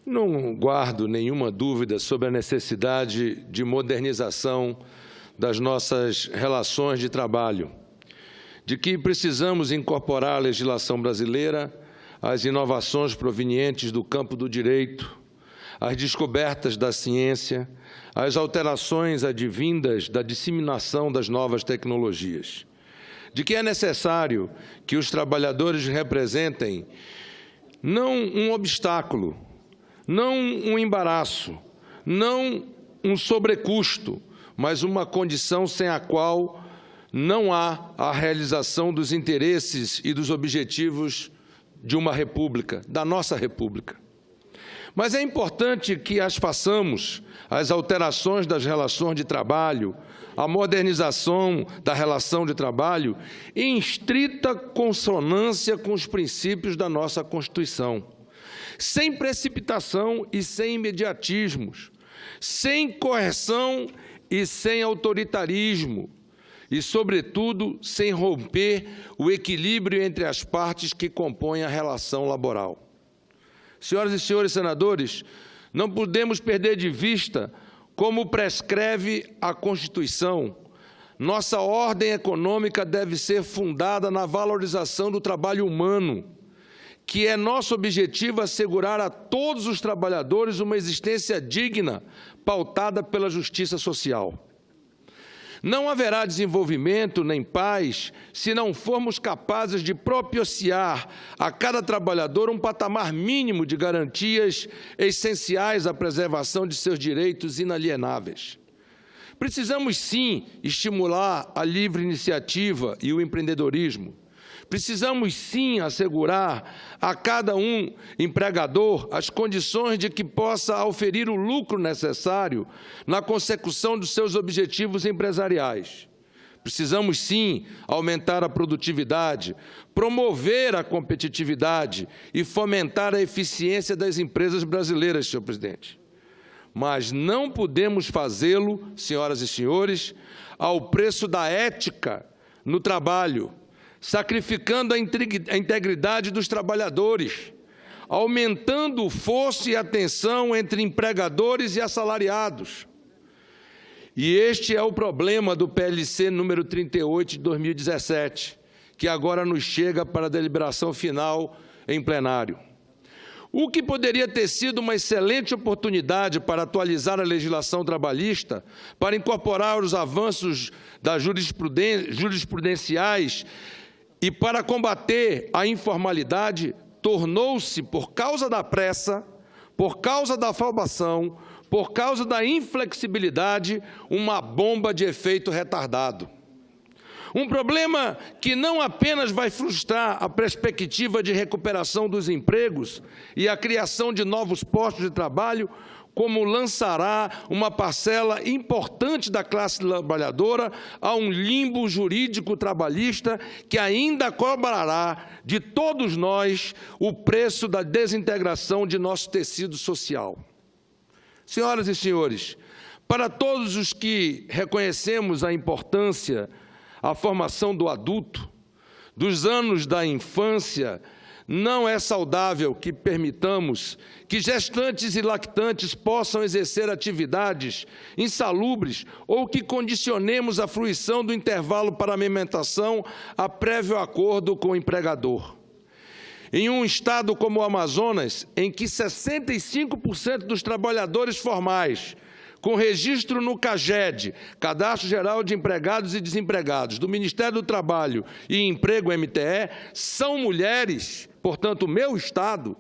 Não guardo nenhuma dúvida sobre a necessidade de modernização das nossas relações de trabalho, de que precisamos incorporar à legislação brasileira as inovações provenientes do campo do direito, as descobertas da ciência, as alterações advindas da disseminação das novas tecnologias, de que é necessário que os trabalhadores representem não um obstáculo, não um embaraço, não um sobrecusto, mas uma condição sem a qual não há a realização dos interesses e dos objetivos de uma república, da nossa república. Mas é importante que as façamos, as alterações das relações de trabalho, a modernização da relação de trabalho, em estrita consonância com os princípios da nossa Constituição, sem precipitação e sem imediatismos, sem coerção e sem autoritarismo, e, sobretudo, sem romper o equilíbrio entre as partes que compõem a relação laboral. Senhoras e senhores senadores, não podemos perder de vista, como prescreve a Constituição, nossa ordem econômica deve ser fundada na valorização do trabalho humano, que é nosso objetivo assegurar a todos os trabalhadores uma existência digna, pautada pela justiça social. Não haverá desenvolvimento nem paz se não formos capazes de propiciar a cada trabalhador um patamar mínimo de garantias essenciais à preservação de seus direitos inalienáveis. Precisamos, sim, estimular a livre iniciativa e o empreendedorismo. Precisamos, sim, assegurar a cada empregador as condições de que possa auferir o lucro necessário na consecução dos seus objetivos empresariais. Precisamos, sim, aumentar a produtividade, promover a competitividade e fomentar a eficiência das empresas brasileiras, senhor presidente. Mas não podemos fazê-lo, senhoras e senhores, ao preço da ética no trabalho, sacrificando a integridade dos trabalhadores, aumentando o fosso e a tensão entre empregadores e assalariados. E este é o problema do PLC número 38 de 2017, que agora nos chega para a deliberação final em plenário. O que poderia ter sido uma excelente oportunidade para atualizar a legislação trabalhista, para incorporar os avanços das jurisprudenciais e para combater a informalidade, tornou-se, por causa da pressa, por causa da afobação, por causa da inflexibilidade, uma bomba de efeito retardado. Um problema que não apenas vai frustrar a perspectiva de recuperação dos empregos e a criação de novos postos de trabalho, como lançará uma parcela importante da classe trabalhadora a um limbo jurídico trabalhista que ainda cobrará de todos nós o preço da desintegração de nosso tecido social. Senhoras e senhores, para todos os que reconhecemos a importância, a formação do adulto, dos anos da infância, não é saudável que permitamos que gestantes e lactantes possam exercer atividades insalubres ou que condicionemos a fruição do intervalo para amamentação a prévio acordo com o empregador. Em um estado como o Amazonas, em que 65% dos trabalhadores formais, com registro no CAGED, Cadastro Geral de Empregados e Desempregados, do Ministério do Trabalho e Emprego, MTE, são mulheres, portanto, o meu estado,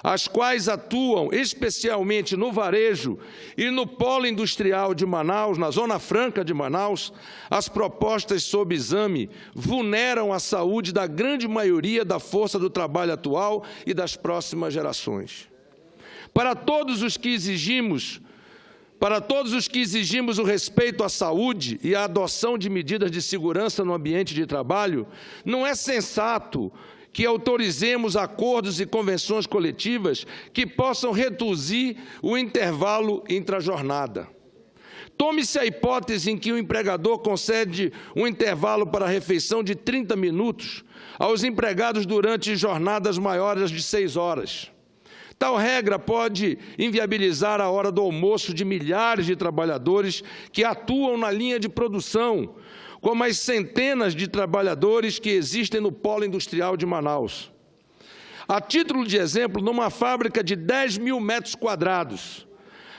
as quais atuam especialmente no varejo e no polo industrial de Manaus, na Zona Franca de Manaus, as propostas sob exame vulneram a saúde da grande maioria da força do trabalho atual e das próximas gerações. Para todos os que exigimos o respeito à saúde e a adoção de medidas de segurança no ambiente de trabalho, não é sensato que autorizemos acordos e convenções coletivas que possam reduzir o intervalo intra-jornada. Tome-se a hipótese em que o empregador concede um intervalo para a refeição de 30 minutos aos empregados durante jornadas maiores de 6 horas. Tal regra pode inviabilizar a hora do almoço de milhares de trabalhadores que atuam na linha de produção, como as centenas de trabalhadores que existem no polo industrial de Manaus. A título de exemplo, numa fábrica de 10 mil metros quadrados,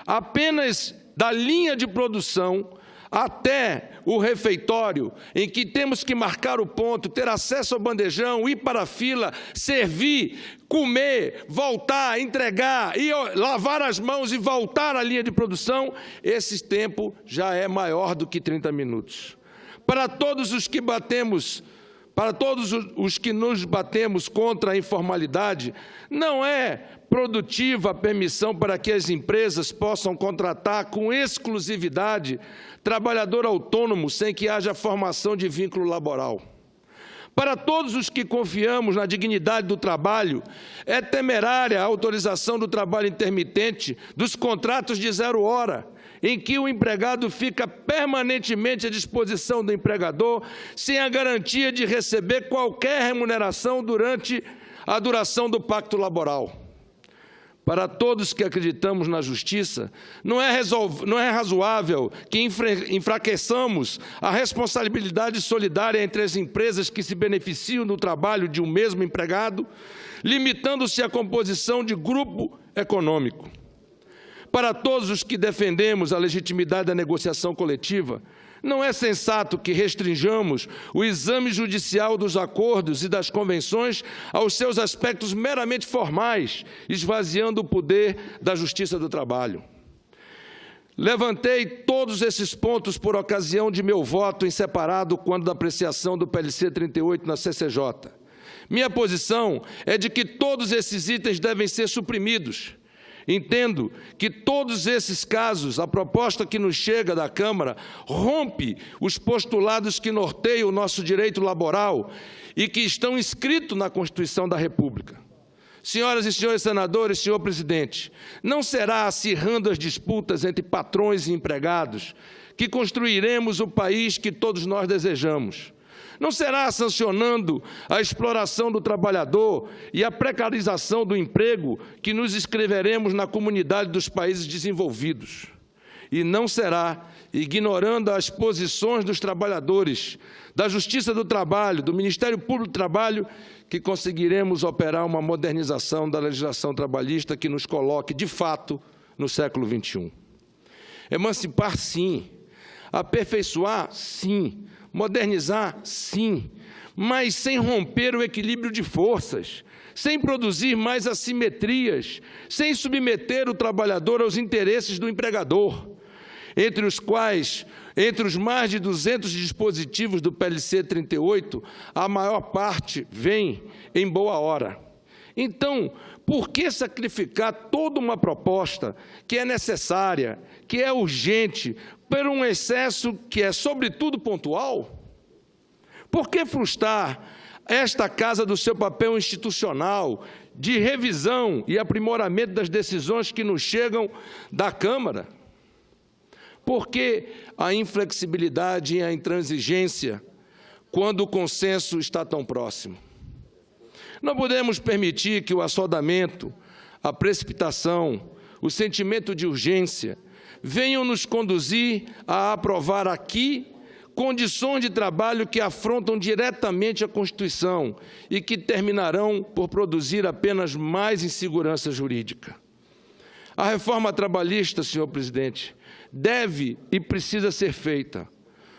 apenas da linha de produção até o refeitório, em que temos que marcar o ponto, ter acesso ao bandejão, ir para a fila, servir, comer, voltar, entregar, ir lavar as mãos e voltar à linha de produção, esse tempo já é maior do que 30 minutos. Para todos os que nos batemos contra a informalidade, não é produtiva a permissão para que as empresas possam contratar com exclusividade trabalhador autônomo sem que haja formação de vínculo laboral. Para todos os que confiamos na dignidade do trabalho, é temerária a autorização do trabalho intermitente, dos contratos de 0 hora, em que o empregado fica permanentemente à disposição do empregador, sem a garantia de receber qualquer remuneração durante a duração do pacto laboral. Para todos que acreditamos na justiça, não é razoável que enfraqueçamos a responsabilidade solidária entre as empresas que se beneficiam do trabalho de um mesmo empregado, limitando-se à composição de grupo econômico. Para todos os que defendemos a legitimidade da negociação coletiva, não é sensato que restringamos o exame judicial dos acordos e das convenções aos seus aspectos meramente formais, esvaziando o poder da Justiça do Trabalho. Levantei todos esses pontos por ocasião de meu voto em separado quando da apreciação do PLC 38 na CCJ. Minha posição é de que todos esses itens devem ser suprimidos. Entendo que todos esses casos, a proposta que nos chega da Câmara, rompe os postulados que norteiam o nosso direito laboral e que estão inscritos na Constituição da República. Senhoras e senhores senadores, senhor presidente, não será acirrando as disputas entre patrões e empregados que construiremos o país que todos nós desejamos. Não será sancionando a exploração do trabalhador e a precarização do emprego que nos inscreveremos na comunidade dos países desenvolvidos. E não será ignorando as posições dos trabalhadores, da Justiça do Trabalho, do Ministério Público do Trabalho, que conseguiremos operar uma modernização da legislação trabalhista que nos coloque, de fato, no século XXI. Emancipar, sim. Aperfeiçoar, sim. Modernizar, sim, mas sem romper o equilíbrio de forças, sem produzir mais assimetrias, sem submeter o trabalhador aos interesses do empregador, entre os mais de 200 dispositivos do PLC 38, a maior parte vem em boa hora. Então, por que sacrificar toda uma proposta que é necessária, que é urgente, por um excesso que é, sobretudo, pontual? Por que frustrar esta Casa do seu papel institucional de revisão e aprimoramento das decisões que nos chegam da Câmara? Por que a inflexibilidade e a intransigência quando o consenso está tão próximo? Não podemos permitir que o assodamento, a precipitação, o sentimento de urgência venham nos conduzir a aprovar aqui condições de trabalho que afrontam diretamente a Constituição e que terminarão por produzir apenas mais insegurança jurídica. A reforma trabalhista, senhor presidente, deve e precisa ser feita,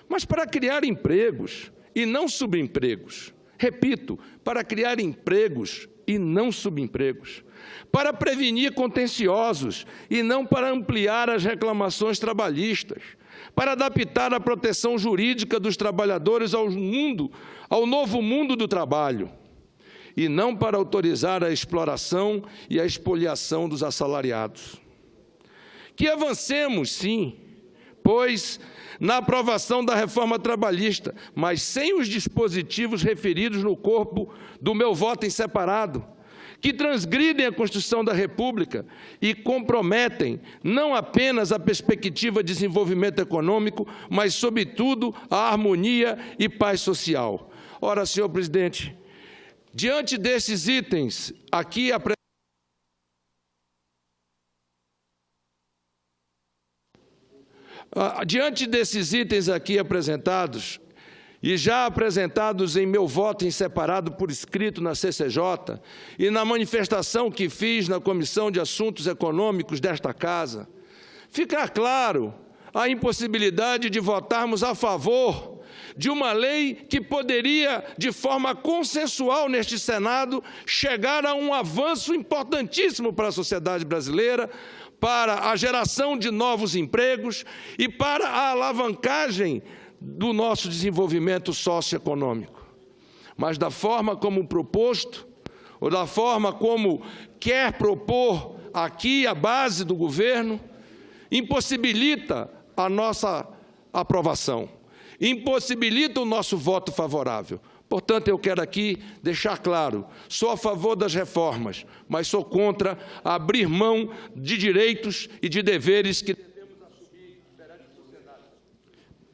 mas para criar empregos e não subempregos. Repito, para criar empregos e não subempregos, para prevenir contenciosos e não para ampliar as reclamações trabalhistas, para adaptar a proteção jurídica dos trabalhadores ao novo mundo do trabalho, e não para autorizar a exploração e a expoliação dos assalariados. Que avancemos, sim, pois na aprovação da reforma trabalhista, mas sem os dispositivos referidos no corpo do meu voto em separado, que transgridem a Constituição da República e comprometem não apenas a perspectiva de desenvolvimento econômico, mas, sobretudo, a harmonia e paz social. Ora, senhor presidente, diante desses itens aqui apresentados, Diante desses itens aqui apresentados, e já apresentados em meu voto em separado por escrito na CCJ e na manifestação que fiz na Comissão de Assuntos Econômicos desta Casa, fica claro a impossibilidade de votarmos a favor de uma lei que poderia, de forma consensual neste Senado, chegar a um avanço importantíssimo para a sociedade brasileira, para a geração de novos empregos e para a alavancagem do nosso desenvolvimento socioeconômico. Mas da forma como proposto, ou da forma como quer propor aqui a base do governo, impossibilita a nossa aprovação, impossibilita o nosso voto favorável. Portanto, eu quero aqui deixar claro, sou a favor das reformas, mas sou contra abrir mão de direitos e de deveres que devemos assumir perante a sociedade.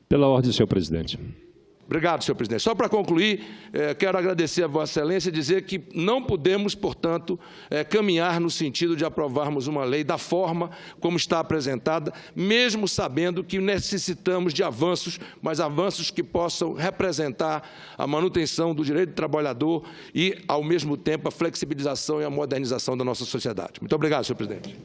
Pela ordem, senhor presidente. Obrigado, senhor presidente. Só para concluir, quero agradecer a Vossa Excelência e dizer que não podemos, portanto, caminhar no sentido de aprovarmos uma lei da forma como está apresentada, mesmo sabendo que necessitamos de avanços, mas avanços que possam representar a manutenção do direito do trabalhador e, ao mesmo tempo, a flexibilização e a modernização da nossa sociedade. Muito obrigado, senhor presidente.